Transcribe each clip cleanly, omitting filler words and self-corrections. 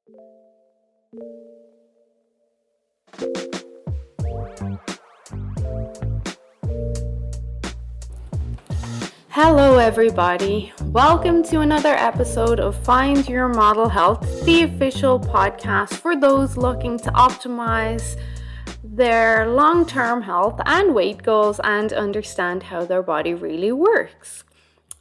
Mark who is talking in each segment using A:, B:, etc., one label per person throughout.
A: Hello everybody, welcome to another episode of Find Your Model Health, the official podcast for those looking to optimize their long-term health and weight goals and understand how their body really works.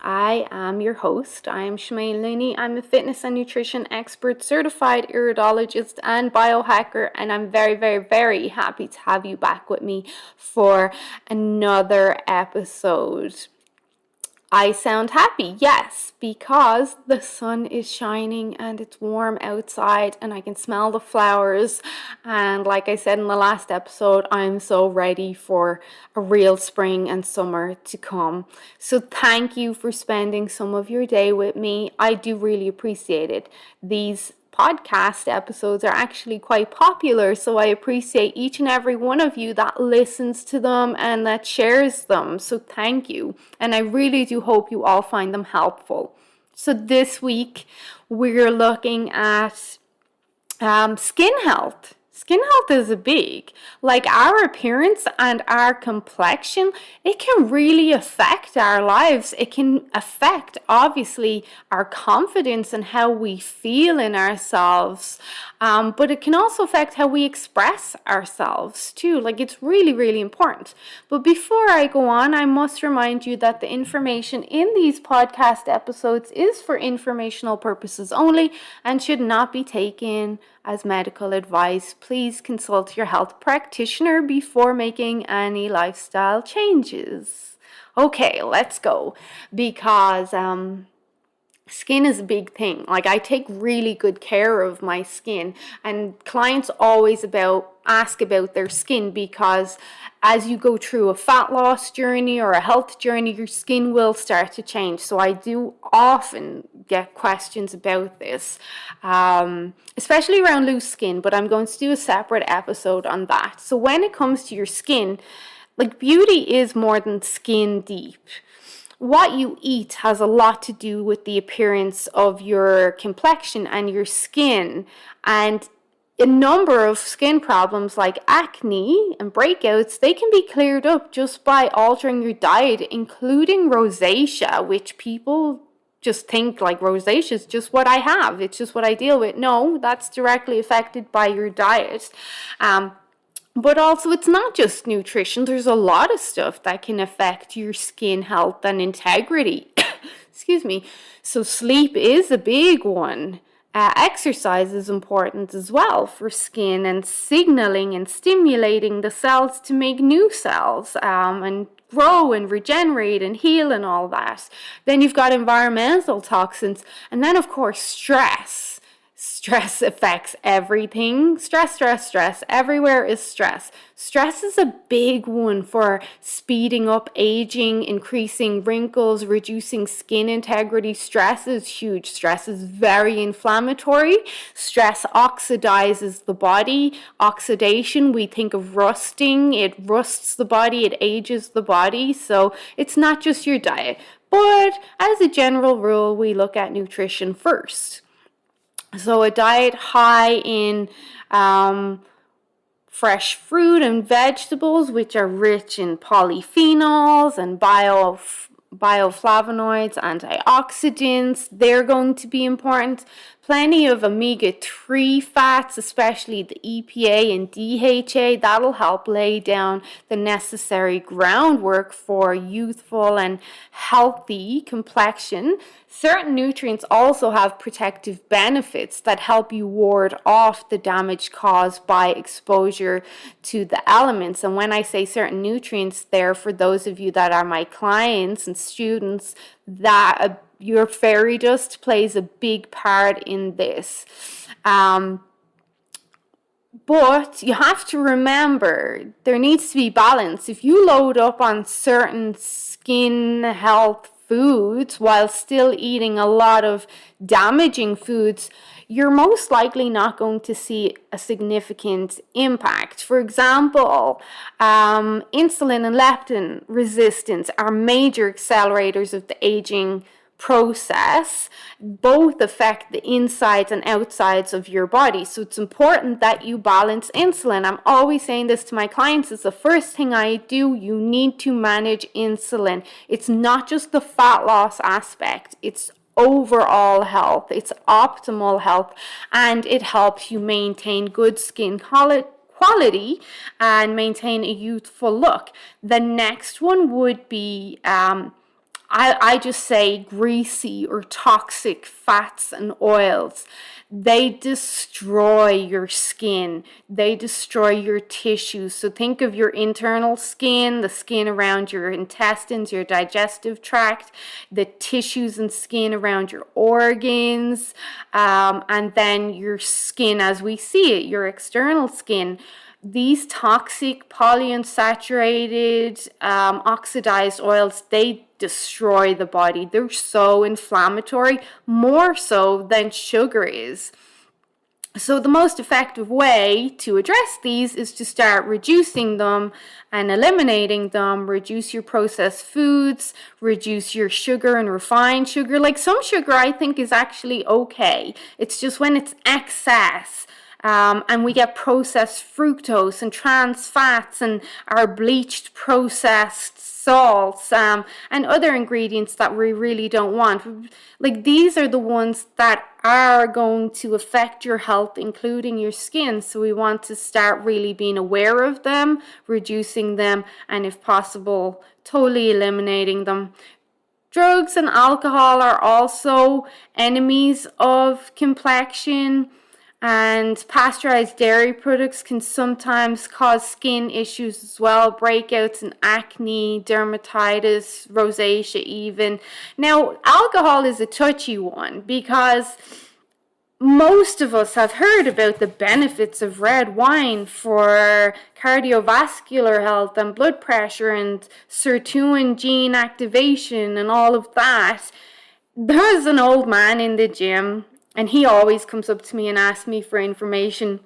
A: I am your host. I am Shemaine Looney. I'm a fitness and nutrition expert, certified iridologist and biohacker, and I'm very, very, very happy to have you back with me for another episode. I sound happy, yes, because the sun is shining and it's warm outside and I can smell the flowers. And like I said in the last episode, I'm so ready for a real spring and summer to come. So thank you for spending some of your day with me. I do really appreciate it. These podcast episodes are actually quite popular, so I appreciate each and every one of you that listens to them and that shares them. So thank you, and I really do hope you all find them helpful. So this week we're looking at skin health. Skin health is big. Like our appearance and our complexion, it can really affect our lives. It can affect, obviously, our confidence and how we feel in ourselves. But it can also affect how we express ourselves too. Like it's really, really important. But before I go on, I must remind you that the information in these podcast episodes is for informational purposes only and should not be taken as medical advice. Please consult your health practitioner before making any lifestyle changes. Okay, let's go. Because skin is a big thing. Like I take really good care of my skin, and clients always ask about their skin, because as you go through a fat loss journey or a health journey, your skin will start to change. So I do often get questions about this, especially around loose skin, but I'm going to do a separate episode on that. So when it comes to your skin, like beauty is more than skin deep. What you eat has a lot to do with the appearance of your complexion and your skin, and a number of skin problems like acne and breakouts, they can be cleared up just by altering your diet, including rosacea, which people just think like rosacea is just what I have. It's just what I deal with. No, that's directly affected by your diet. But also, it's not just nutrition. There's a lot of stuff that can affect your skin health and integrity. Excuse me. So sleep is a big one. Exercise is important as well for skin and signaling and stimulating the cells to make new cells and grow and regenerate and heal and all that. Then you've got environmental toxins, and then of course stress. Stress affects everything. Stress. Everywhere is stress. Stress is a big one for speeding up aging, increasing wrinkles, reducing skin integrity. Stress is huge. Stress is very inflammatory. Stress oxidizes the body. Oxidation, we think of rusting. It rusts the body. It ages the body. So it's not just your diet. But as a general rule, we look at nutrition first. So a diet high in fresh fruit and vegetables, which are rich in polyphenols and bioflavonoids, antioxidants, they're going to be important. Plenty of omega-3 fats, especially the EPA and DHA, that'll help lay down the necessary groundwork for youthful and healthy complexion. Certain nutrients also have protective benefits that help you ward off the damage caused by exposure to the elements. And when I say certain nutrients, they're for those of you that are my clients and students, that your fairy dust plays a big part in this. But you have to remember, there needs to be balance. If you load up on certain skin health foods while still eating a lot of damaging foods, you're most likely not going to see a significant impact. For example, insulin and leptin resistance are major accelerators of the aging process both affect the insides and outsides of your body. So it's important that you balance insulin. I'm always saying this to my clients. It's the first thing I do. You need to manage insulin. It's not just the fat loss aspect. It's overall health. It's optimal health, and it helps you maintain good skin quality and maintain a youthful look. The next one would be I just say greasy or toxic fats and oils. They destroy your skin. They destroy your tissues. So think of your internal skin, the skin around your intestines, your digestive tract, the tissues and skin around your organs, and then your skin as we see it, your external skin. These toxic polyunsaturated oxidized oils, they destroy the body. They're so inflammatory, more so than sugar is. So the most effective way to address these is to start reducing them and eliminating them. Reduce your processed foods, reduce your sugar and refined sugar. Like some sugar I think is actually okay. It's just when it's excess. And we get processed fructose and trans fats and our bleached processed salts and other ingredients that we really don't want. Like these are the ones that are going to affect your health, including your skin. So we want to start really being aware of them, reducing them, and if possible, totally eliminating them. Drugs and alcohol are also enemies of complexion. And pasteurized dairy products can sometimes cause skin issues as well, breakouts and acne, dermatitis, rosacea even. Now, alcohol is a touchy one because most of us have heard about the benefits of red wine for cardiovascular health and blood pressure and sirtuin gene activation and all of that. There's an old man in the gym, and he always comes up to me and asks me for information.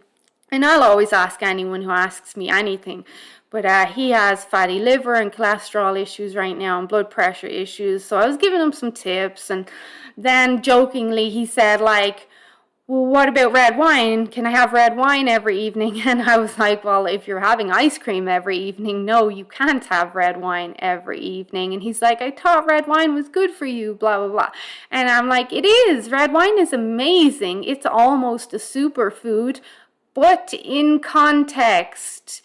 A: And I'll always ask anyone who asks me anything. But he has fatty liver and cholesterol issues right now and blood pressure issues. So I was giving him some tips. And then jokingly he said, like, well, what about red wine? Can I have red wine every evening? And I was like, well, if you're having ice cream every evening, no, you can't have red wine every evening. And he's like, I thought red wine was good for you, blah, blah, blah. And I'm like, it is. Red wine is amazing. It's almost a superfood, but in context,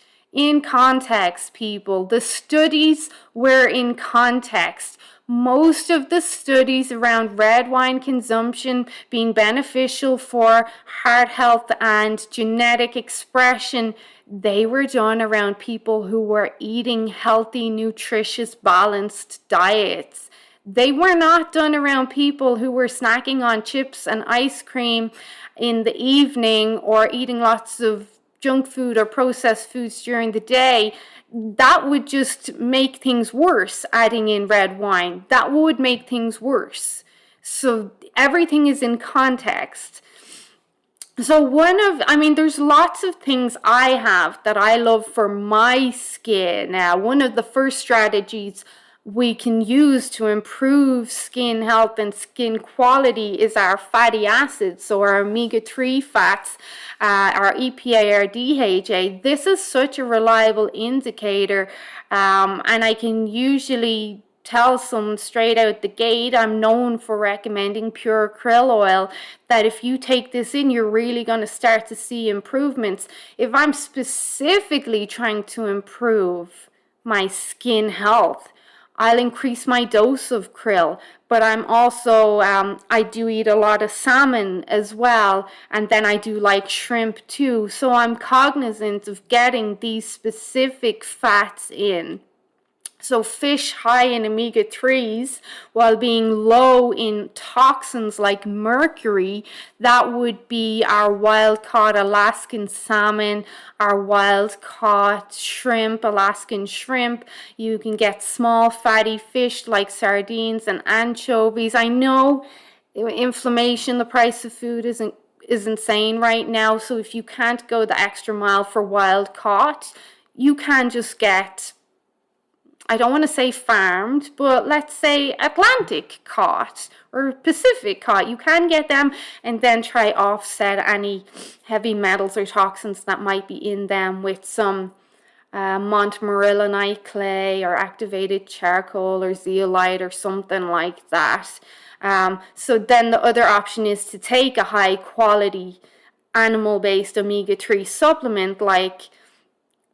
A: people, the studies were in context. Most of the studies around red wine consumption being beneficial for heart health and genetic expression, they were done around people who were eating healthy, nutritious, balanced diets. They were not done around people who were snacking on chips and ice cream in the evening or eating lots of junk food or processed foods during the day. That would just make things worse, adding in red wine. That would make things worse. So everything is in context. So there's lots of things I have that I love for my skin. One of the first strategies we can use to improve skin health and skin quality is our fatty acids, so our omega-3 fats, our EPA, our DHA. This is such a reliable indicator, and I can usually tell someone straight out the gate, I'm known for recommending pure krill oil, that if you take this in, you're really going to start to see improvements. If I'm specifically trying to improve my skin health, I'll increase my dose of krill, but I'm also, I do eat a lot of salmon as well, and then I do like shrimp too, so I'm cognizant of getting these specific fats in. So fish high in omega-3s while being low in toxins like mercury, that would be our wild-caught Alaskan salmon, our wild-caught shrimp, Alaskan shrimp. You can get small fatty fish like sardines and anchovies. I know inflammation, the price of food is insane right now, so if you can't go the extra mile for wild-caught, you can just get I don't want to say farmed, but let's say Atlantic caught or Pacific caught. You can get them and then try offset any heavy metals or toxins that might be in them with some montmorillonite clay or activated charcoal or zeolite or something like that. So then the other option is to take a high quality animal-based omega-3 supplement like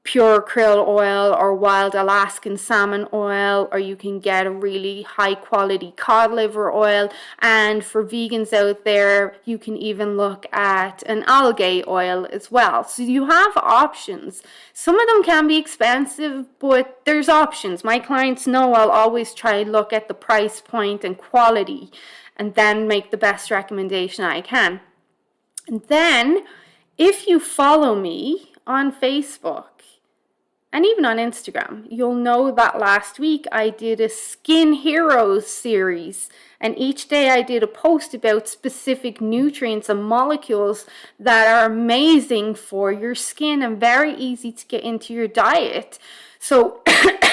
A: pure krill oil or wild Alaskan salmon oil, or you can get a really high quality cod liver oil. And for vegans out there, you can even look at an algae oil as well. So you have options. Some of them can be expensive, but there's options. My clients know I'll always try to look at the price point and quality and then make the best recommendation I can. And then if you follow me on Facebook and even on Instagram, you'll know that last week I did a Skin Heroes series, and each day I did a post about specific nutrients and molecules that are amazing for your skin and very easy to get into your diet. So,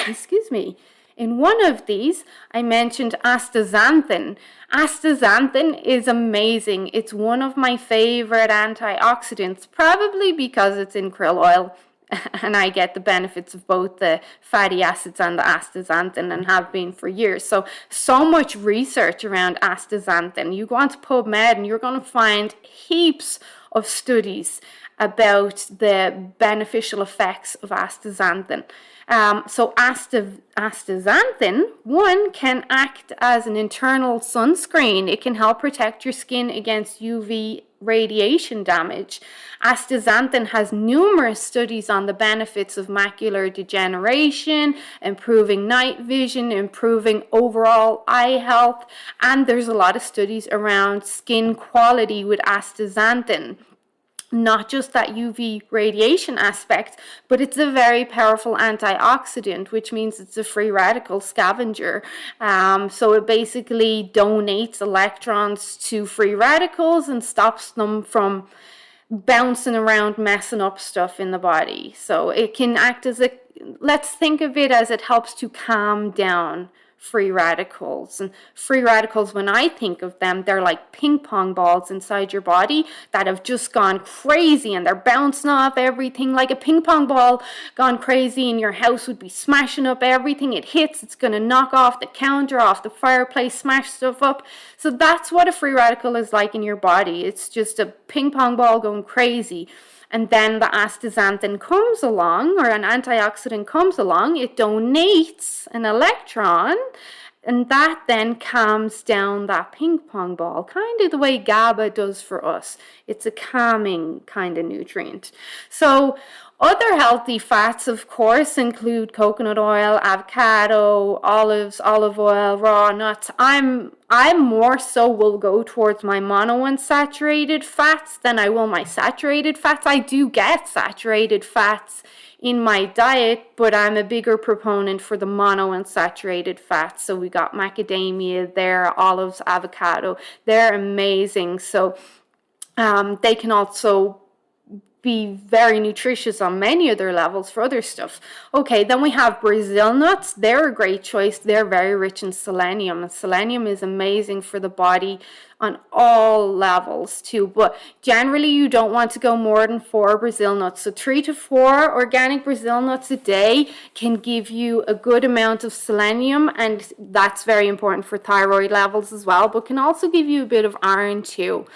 A: excuse me. In one of these, I mentioned astaxanthin. Astaxanthin is amazing. It's one of my favorite antioxidants, probably because it's in krill oil. And I get the benefits of both the fatty acids and the astaxanthin and have been for years. So much research around astaxanthin. You go onto PubMed and you're going to find heaps of studies about the beneficial effects of astaxanthin. So astaxanthin, one, can act as an internal sunscreen. It can help protect your skin against UV radiation damage. Astaxanthin has numerous studies on the benefits of macular degeneration, improving night vision, improving overall eye health, and there's a lot of studies around skin quality with astaxanthin. Not just that UV radiation aspect, but it's a very powerful antioxidant, which means it's a free radical scavenger. So it basically donates electrons to free radicals and stops them from bouncing around, messing up stuff in the body. So it can act as let's think of it as it helps to calm down free radicals. And free radicals, when I think of them, they're like ping pong balls inside your body that have just gone crazy and they're bouncing off everything. Like a ping pong ball gone crazy in your house would be smashing up everything it hits. It's going to knock off the counter, off the fireplace, smash stuff up. So that's what a free radical is like in your body. It's just a ping pong ball going crazy. And then the astaxanthin comes along, or an antioxidant comes along, it donates an electron, and that then calms down that ping pong ball, kind of the way GABA does for us. It's a calming kind of nutrient. So other healthy fats, of course, include coconut oil, avocado, olives, olive oil, raw nuts. I more so will go towards my monounsaturated fats than I will my saturated fats. I do get saturated fats in my diet, but I'm a bigger proponent for the monounsaturated fats. So we got macadamia there, olives, avocado. They're amazing. So they can also be very nutritious on many other levels for other stuff. Okay, then we have Brazil nuts. They're a great choice. They're very rich in selenium. And selenium is amazing for the body on all levels too. But generally, you don't want to go more than 4 Brazil nuts. So 3 to 4 organic Brazil nuts a day can give you a good amount of selenium. And that's very important for thyroid levels as well, but can also give you a bit of iron too.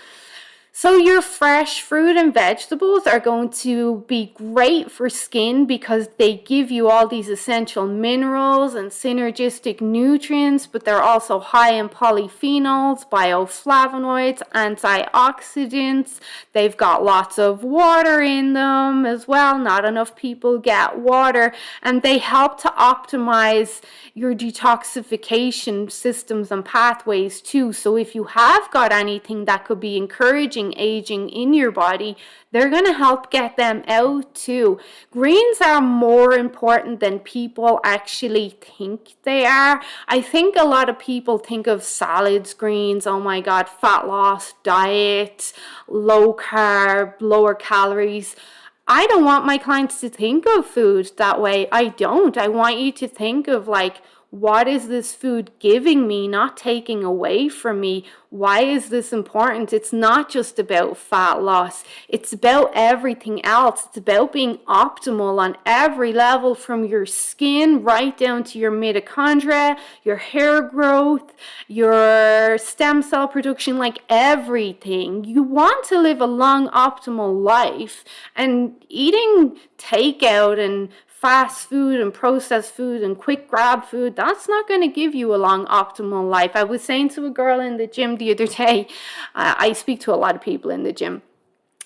A: So your fresh fruit and vegetables are going to be great for skin because they give you all these essential minerals and synergistic nutrients, but they're also high in polyphenols, bioflavonoids, antioxidants. They've got lots of water in them as well. Not enough people get water, and they help to optimize your detoxification systems and pathways too. So if you have got anything that could be encouraging aging in your body, they're going to help get them out too. Greens are more important than people actually think they are. I think a lot of people think of salads, greens, oh my God, fat loss diet, low carb, lower calories. I don't want my clients to think of food that way. I don't. I want you to think of like, what is this food giving me, not taking away from me? Why is this important? It's not just about fat loss. It's about everything else. It's about being optimal on every level, from your skin right down to your mitochondria, your hair growth, your stem cell production, like everything. You want to live a long, optimal life, and eating takeout and fast food and processed food and quick grab food, that's not going to give you a long optimal life. I was saying to a girl in the gym the other day, I speak to a lot of people in the gym.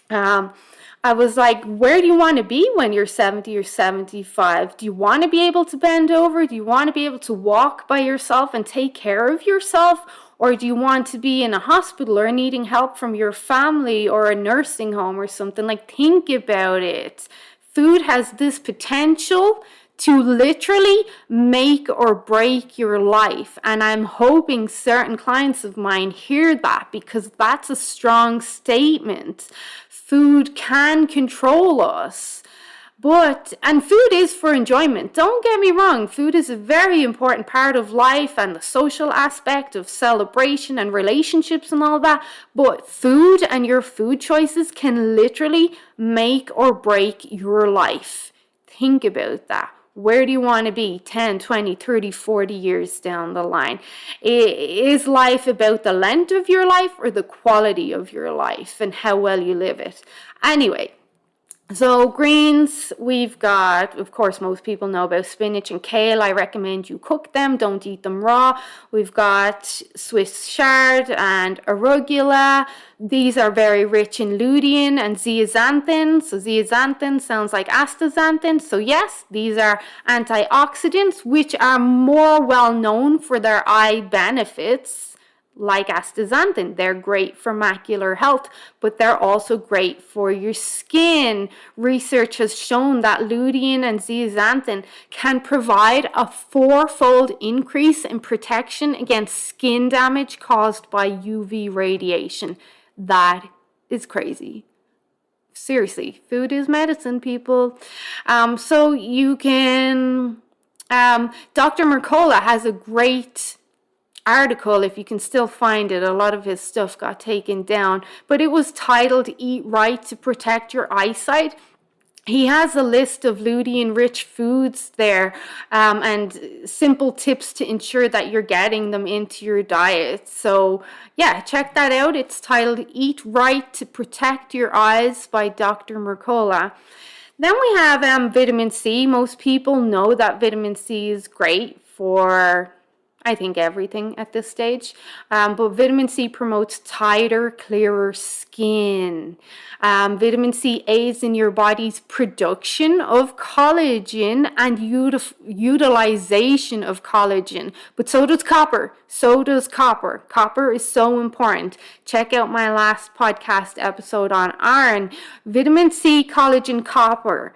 A: I was like, where do you want to be when you're 70 or 75? Do you want to be able to bend over? Do you want to be able to walk by yourself and take care of yourself? Or do you want to be in a hospital or needing help from your family or a nursing home or something? Like, think about it. Food has this potential to literally make or break your life. And I'm hoping certain clients of mine hear that, because that's a strong statement. Food can control us. And food is for enjoyment. Don't get me wrong. Food is a very important part of life and the social aspect of celebration and relationships and all that. But food and your food choices can literally make or break your life. Think about that. Where do you want to be 10, 20, 30, 40 years down the line? Is life about the length of your life or the quality of your life and how well you live it? Anyway. So greens, we've got, of course, most people know about spinach and kale. I recommend you cook them, don't eat them raw. We've got Swiss chard and arugula. These are very rich in lutein and zeaxanthin. So zeaxanthin sounds like astaxanthin. So yes, these are antioxidants, which are more well known for their eye benefits. Like astaxanthin, they're great for macular health, but they're also great for your skin. Research has shown that lutein and zeaxanthin can provide a 4-fold increase in protection against skin damage caused by UV radiation. That is crazy. Seriously, food is medicine, people. So you can, Dr. Mercola has a great article, if you can still find it. A lot of his stuff got taken down, but it was titled Eat Right to Protect Your Eyesight. He has a list of lutein-rich foods there, and simple tips to ensure that you're getting them into your diet. So yeah, check that out. It's titled Eat Right to Protect Your Eyes by Dr. Mercola. Then we have vitamin C. Most people know that vitamin C is great for, I think, everything at this stage. But vitamin C promotes tighter, clearer skin. Vitamin C aids in your body's production of collagen and utilization of collagen. But so does copper. Copper is so important. Check out my last podcast episode on iron. Vitamin C, collagen, copper.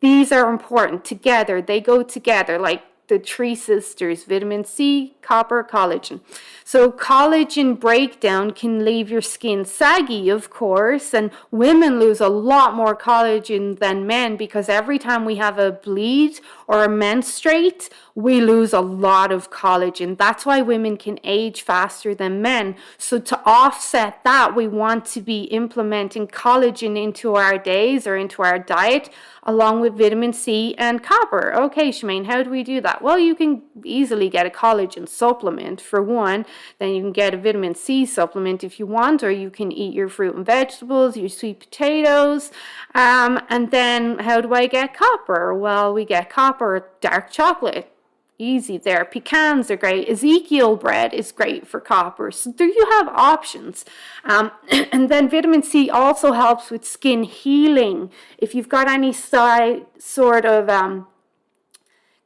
A: These are important together. They go together like the three sisters: vitamin C, copper, collagen. So collagen breakdown can leave your skin saggy, of course, and women lose a lot more collagen than men, because every time we have a bleed or a menstruate, we lose a lot of collagen. That's why women can age faster than men. So to offset that, we want to be implementing collagen into our days or into our diet, along with vitamin C and copper. Okay, Shemaine, how do we do that? Well, you can easily get a collagen supplement for one. Then you can get a vitamin C supplement if you want, or you can eat your fruit and vegetables, your sweet potatoes. And then how do I get copper? Well, we get copper, dark chocolate. Easy there. Pecans are great. Ezekiel bread is great for copper. So there you have options. And then vitamin C also helps with skin healing. If you've got any sort of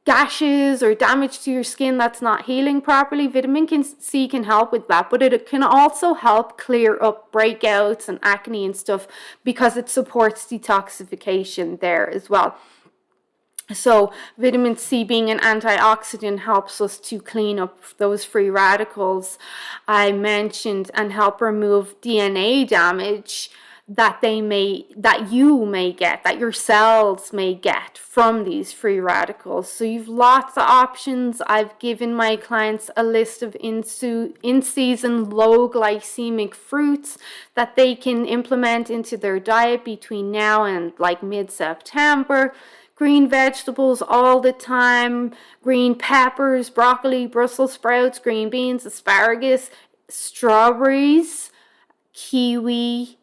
A: gashes or damage to your skin that's not healing properly, vitamin C can help with that. But it can also help clear up breakouts and acne and stuff, because it supports detoxification there as well. So vitamin C, being an antioxidant, helps us to clean up those free radicals I mentioned and help remove DNA damage that you may get, that your cells may get from these free radicals. So you've lots of options. I've given my clients a list of in-season low glycemic fruits that they can implement into their diet between now and like mid-September. Green vegetables all the time, green peppers, broccoli, Brussels sprouts, green beans, asparagus, strawberries, kiwi,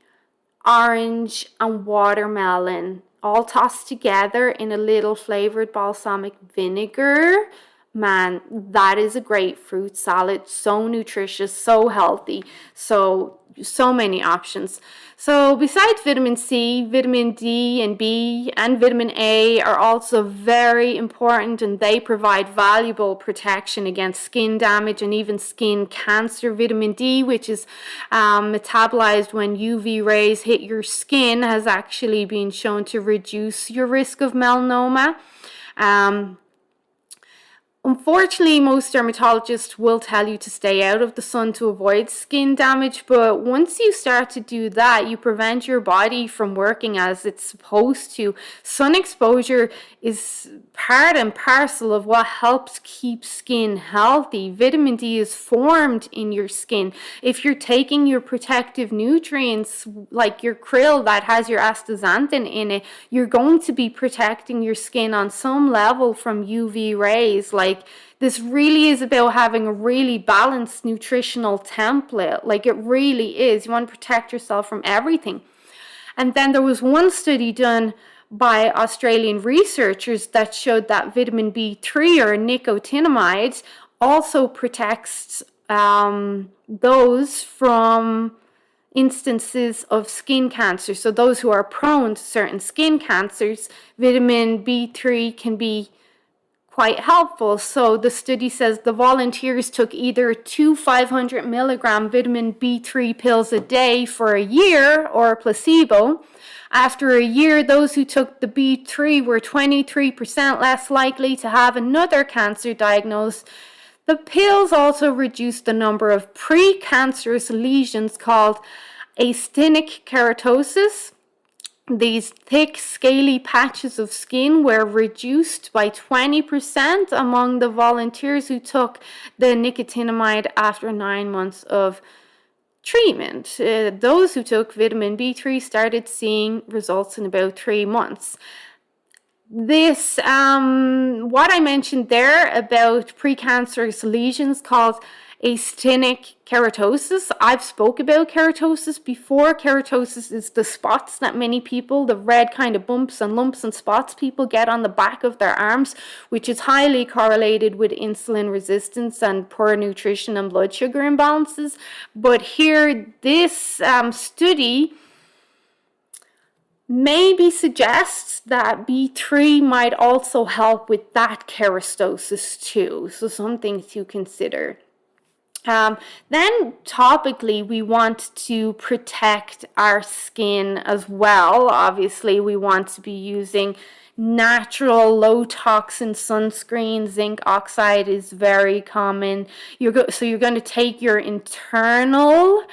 A: orange, and watermelon, all tossed together in a little flavored balsamic vinegar. Man, that is a great fruit salad. So nutritious, so healthy. So many options. So besides vitamin C, vitamin D and B and vitamin A are also very important, and they provide valuable protection against skin damage and even skin cancer. Vitamin D, which is metabolized when UV rays hit your skin, has actually been shown to reduce your risk of melanoma. Unfortunately, most dermatologists will tell you to stay out of the sun to avoid skin damage, but once you start to do that, you prevent your body from working as it's supposed to. Sun exposure is part and parcel of what helps keep skin healthy. Vitamin D is formed in your skin. If you're taking your protective nutrients, like your krill that has your astaxanthin in it, you're going to be protecting your skin on some level from UV rays. This really is about having a really balanced nutritional template. It really is. You want to protect yourself from everything. And then there was one study done by Australian researchers that showed that vitamin B3 or nicotinamide also protects those from instances of skin cancer. So those who are prone to certain skin cancers, vitamin B3 can be quite helpful. So the study says the volunteers took either 2 500 milligram vitamin B3 pills a day for a year or a placebo. After a year, those who took the B3 were 23% less likely to have another cancer diagnosis. The pills also reduced the number of precancerous lesions called actinic keratosis. These thick, scaly patches of skin were reduced by 20% among the volunteers who took the nicotinamide after 9 months of treatment. Those who took vitamin B3 started seeing results in about 3 months. This, what I mentioned there about precancerous lesions called actinic keratosis. I've spoke about keratosis before. Keratosis is the spots that many people, the red kind of bumps and lumps and spots people get on the back of their arms, which is highly correlated with insulin resistance and poor nutrition and blood sugar imbalances. But here, this study maybe suggests that B3 might also help with that keratosis too. So something to consider. Then topically, we want to protect our skin as well. Obviously, we want to be using natural low toxin sunscreen. Zinc oxide is very common. So you're going to take your internal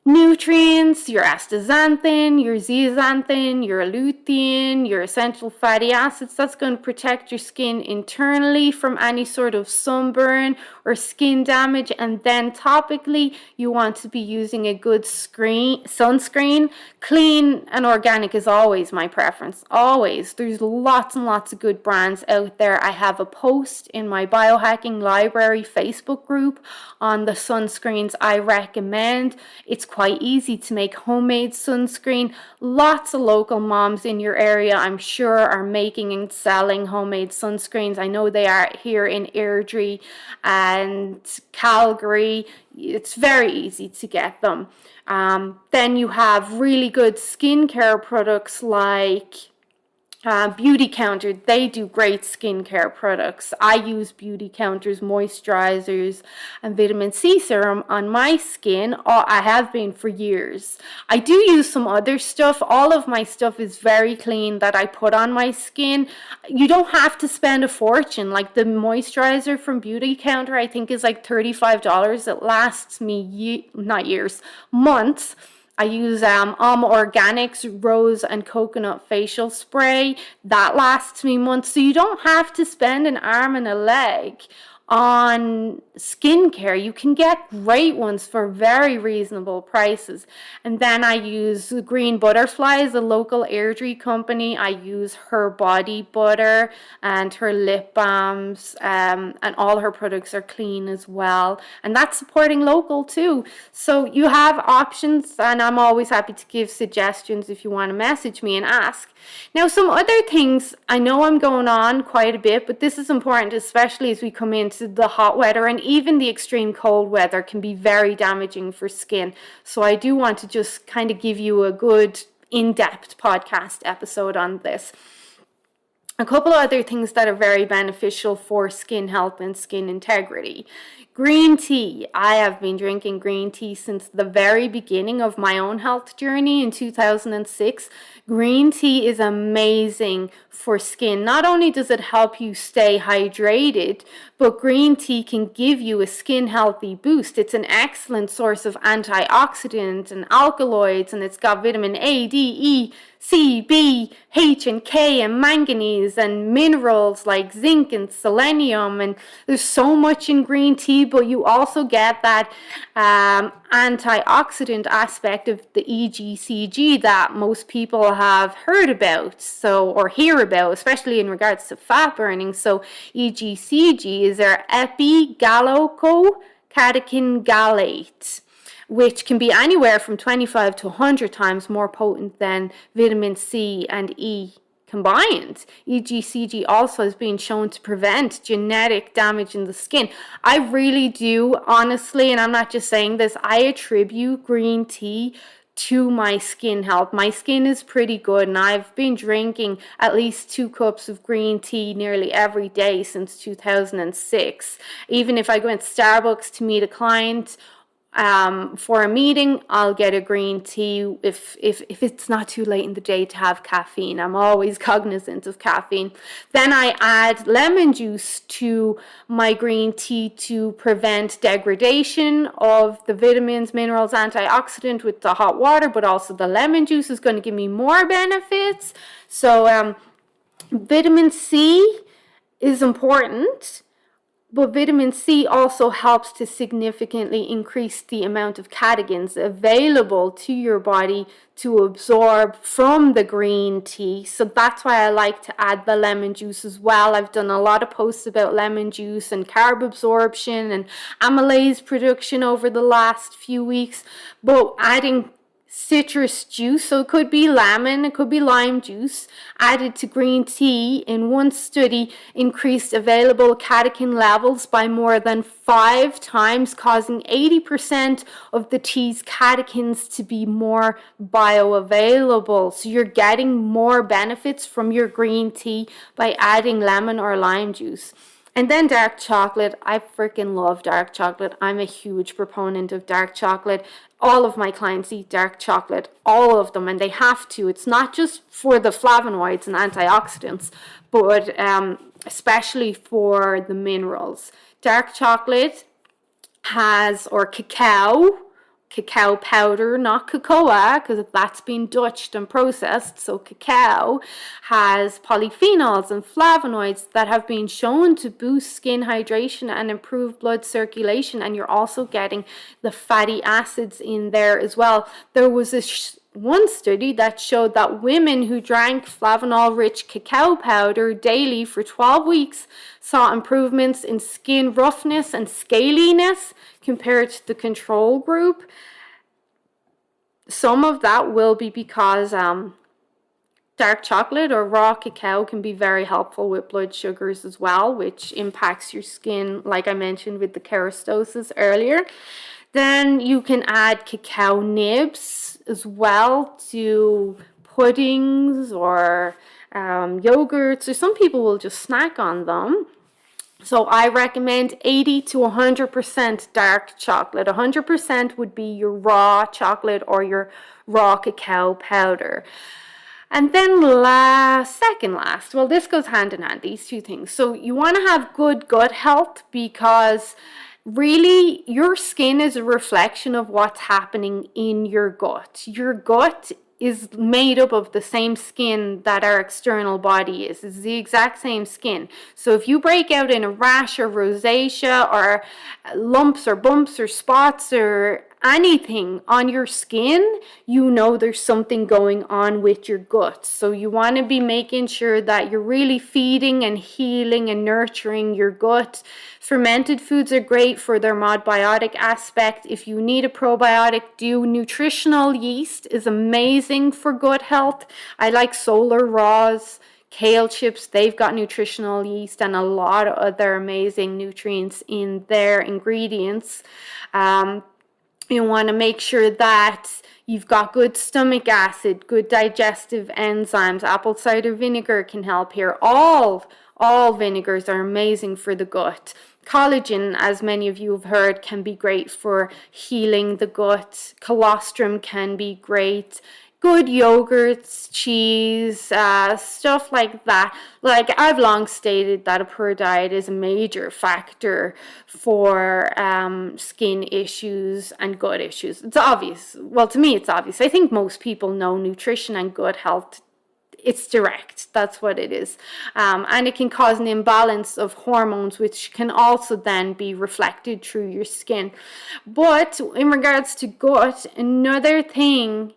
A: nutrients, your astaxanthin, your zeaxanthin, your lutein, your essential fatty acids. That's going to protect your skin internally from any sort of sunburn or skin damage. And then topically, you want to be using a good sunscreen. Clean and organic is always my preference. Always. There's lots and lots of good brands out there. I have a post in my Biohacking Library Facebook group on the sunscreens I recommend. It's quite easy to make homemade sunscreen. Lots of local moms in your area, I'm sure, are making and selling homemade sunscreens. I know they are here in Airdrie and Calgary. It's very easy to get them. Then you have really good skincare products like Beauty Counter. They do great skincare products. I use Beauty Counter's moisturizers and vitamin C serum on my skin. I have been for years. I do use some other stuff. All of my stuff is very clean that I put on my skin. You don't have to spend a fortune. Like the moisturizer from Beauty Counter, I think is like $35. It lasts me months. I use Organics Rose and Coconut Facial Spray. That lasts me months. So you don't have to spend an arm and a leg on skincare. You can get great ones for very reasonable prices. And then I use Green Butterflies, a local Airdrie company. I use her body butter and her lip balms, and all her products are clean as well. And that's supporting local too. So you have options, and I'm always happy to give suggestions if you want to message me and ask. Now, some other things, I know I'm going on quite a bit, but this is important, especially as we come into the hot weather, and even the extreme cold weather can be very damaging for skin. So I do want to just kind of give you a good in-depth podcast episode on this. A couple of other things that are very beneficial for skin health and skin integrity. Green tea. I have been drinking green tea since the very beginning of my own health journey in 2006. Green tea is amazing for skin. Not only does it help you stay hydrated, but green tea can give you a skin healthy boost. It's an excellent source of antioxidants and alkaloids, and it's got vitamin A, D, E, C, B, H, and K, and manganese, and minerals like zinc and selenium. And there's so much in green tea, but you also get that antioxidant aspect of the EGCG that most people have heard about, or hear about, especially in regards to fat burning. So EGCG is our epigallocatechin gallate, which can be anywhere from 25 to 100 times more potent than vitamin C and E combined. EGCG also has been shown to prevent genetic damage in the skin. I really do, honestly, and I'm not just saying this, I attribute green tea to my skin health. My skin is pretty good, and I've been drinking at least 2 cups of green tea nearly every day since 2006. Even if I go into Starbucks to meet a client for a meeting, I'll get a green tea if it's not too late in the day to have caffeine. I'm always cognizant of caffeine. Then I add lemon juice to my green tea to prevent degradation of the vitamins, minerals, antioxidant with the hot water, but also the lemon juice is going to give me more benefits. So vitamin C is important, but vitamin C also helps to significantly increase the amount of catechins available to your body to absorb from the green tea. So that's why I like to add the lemon juice as well. I've done a lot of posts about lemon juice and carb absorption and amylase production over the last few weeks, but adding citrus juice, so it could be lemon, it could be lime juice, added to green tea in one study increased available catechin levels by more than 5 times, causing 80% of the tea's catechins to be more bioavailable. So you're getting more benefits from your green tea by adding lemon or lime juice. And then dark chocolate. I freaking love dark chocolate. I'm a huge proponent of dark chocolate. All of my clients eat dark chocolate, all of them, and they have to. It's not just for the flavonoids and antioxidants, but especially for the minerals. Dark chocolate has, or cacao powder, not cocoa, because that's been Dutched and processed. So cacao has polyphenols and flavonoids that have been shown to boost skin hydration and improve blood circulation, and you're also getting the fatty acids in there as well. There was one study that showed that women who drank flavanol-rich cacao powder daily for 12 weeks saw improvements in skin roughness and scaliness compared to the control group. Some of that will be because dark chocolate or raw cacao can be very helpful with blood sugars as well, which impacts your skin, like I mentioned with the keratosis earlier. Then you can add cacao nibs as well to puddings or yogurts, or some people will just snack on them. So I recommend 80 to 100% dark chocolate. 100% would be your raw chocolate or your raw cacao powder. And then second last, this goes hand in hand, these two things. So you want to have good gut health, because really, your skin is a reflection of what's happening in your gut. Your gut is made up of the same skin that our external body is. It's the exact same skin. So if you break out in a rash or rosacea or lumps or bumps or spots or anything on your skin, you know there's something going on with your gut. So you want to be making sure that you're really feeding and healing and nurturing your gut. Fermented foods are great for their modbiotic aspect. If you need a probiotic, do nutritional yeast is amazing for gut health. I like Solar Raws, kale chips, they've got nutritional yeast and a lot of other amazing nutrients in their ingredients. You want to make sure that you've got good stomach acid, good digestive enzymes. Apple cider vinegar can help here. All vinegars are amazing for the gut. Collagen, as many of you have heard, can be great for healing the gut. Colostrum can be great. Good yogurts, cheese, stuff like that. Like, I've long stated that a poor diet is a major factor for skin issues and gut issues. It's obvious. Well, to me, it's obvious. I think most people know nutrition and gut health. It's direct. That's what it is. And it can cause an imbalance of hormones, which can also then be reflected through your skin. But in regards to gut, another thing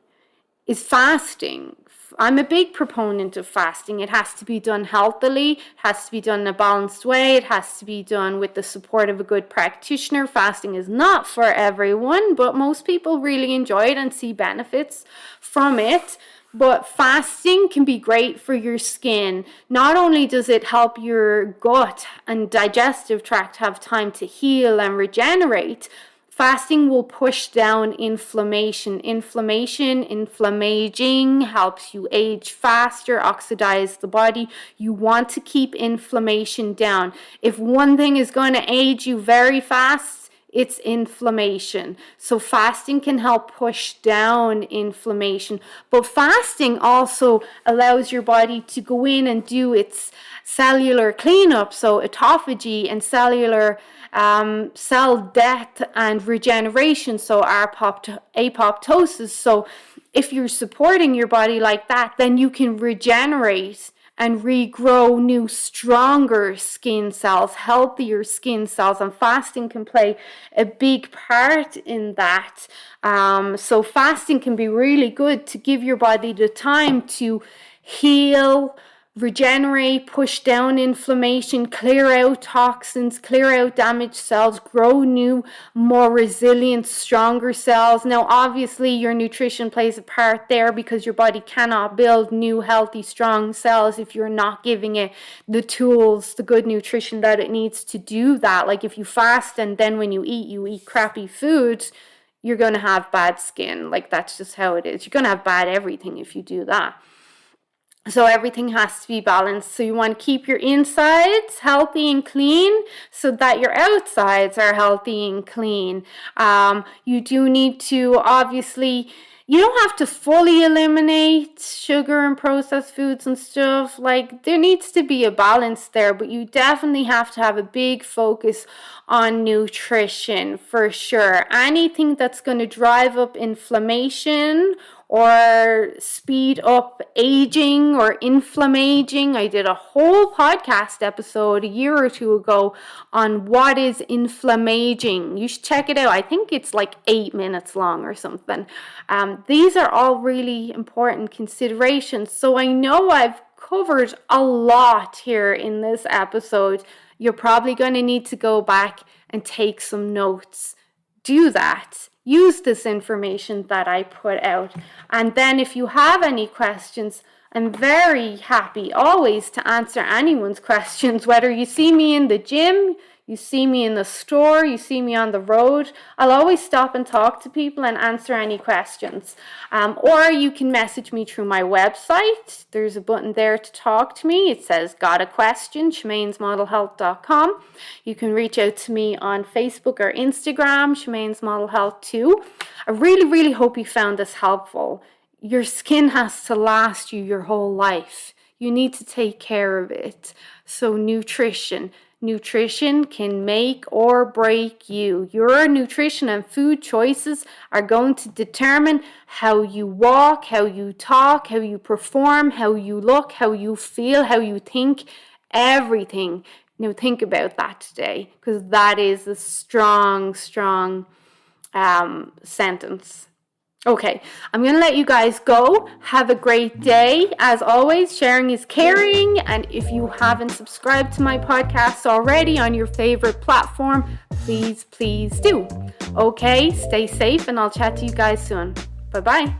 A: is fasting. I'm a big proponent of fasting. It has to be done healthily, it has to be done in a balanced way, it has to be done with the support of a good practitioner. Fasting is not for everyone, but most people really enjoy it and see benefits from it. But fasting can be great for your skin. Not only does it help your gut and digestive tract have time to heal and regenerate, fasting will push down inflammation. Inflammaging helps you age faster, oxidize the body. You want to keep inflammation down. If one thing is going to age you very fast, it's inflammation. So fasting can help push down inflammation. But fasting also allows your body to go in and do its cellular cleanup. So autophagy and cellular cell death and regeneration. So apoptosis. So if you're supporting your body like that, then you can regenerate and regrow new, stronger skin cells, healthier skin cells, and fasting can play a big part in that. So fasting can be really good to give your body the time to heal, regenerate, push down inflammation, clear out toxins, clear out damaged cells, grow new, more resilient, stronger cells. Now, obviously, your nutrition plays a part there because your body cannot build new, healthy, strong cells if you're not giving it the tools, the good nutrition that it needs to do that. Like if you fast and then when you eat crappy foods, you're going to have bad skin. Like that's just how it is. You're going to have bad everything if you do that. So everything has to be balanced. So you want to keep your insides healthy and clean so that your outsides are healthy and clean. You do need to, obviously, you don't have to fully eliminate sugar and processed foods and stuff. Like there needs to be a balance there, but you definitely have to have a big focus on nutrition for sure. Anything that's going to drive up inflammation or speed up aging or inflammaging. I did a whole podcast episode a year or two ago on what is inflammaging. You should check it out. I think it's like 8 minutes long or something. These are all really important considerations. So I know I've covered a lot here in this episode. You're probably going to need to go back and take some notes. Do that. Use this information that I put out. And then if you have any questions, I'm very happy always to answer anyone's questions, whether you see me in the gym, you see me in the store, you see me on the road. I'll always stop and talk to people and answer any questions. Or you can message me through my website. There's a button there to talk to me. It says, got a question, Shamaine'sModelHealth.com. You can reach out to me on Facebook or Instagram, Shamaine's Model Health too. I really, really hope you found this helpful. Your skin has to last you your whole life. You need to take care of it. So nutrition, nutrition can make or break you. Your nutrition and food choices are going to determine how you walk, how you talk, how you perform, how you look, how you feel, how you think, everything. Think about that today, because that is a strong sentence. Okay, I'm going to let you guys go. Have a great day. As always, sharing is caring. And if you haven't subscribed to my podcast already on your favorite platform, please do. Okay, stay safe, and I'll chat to you guys soon. Bye-bye.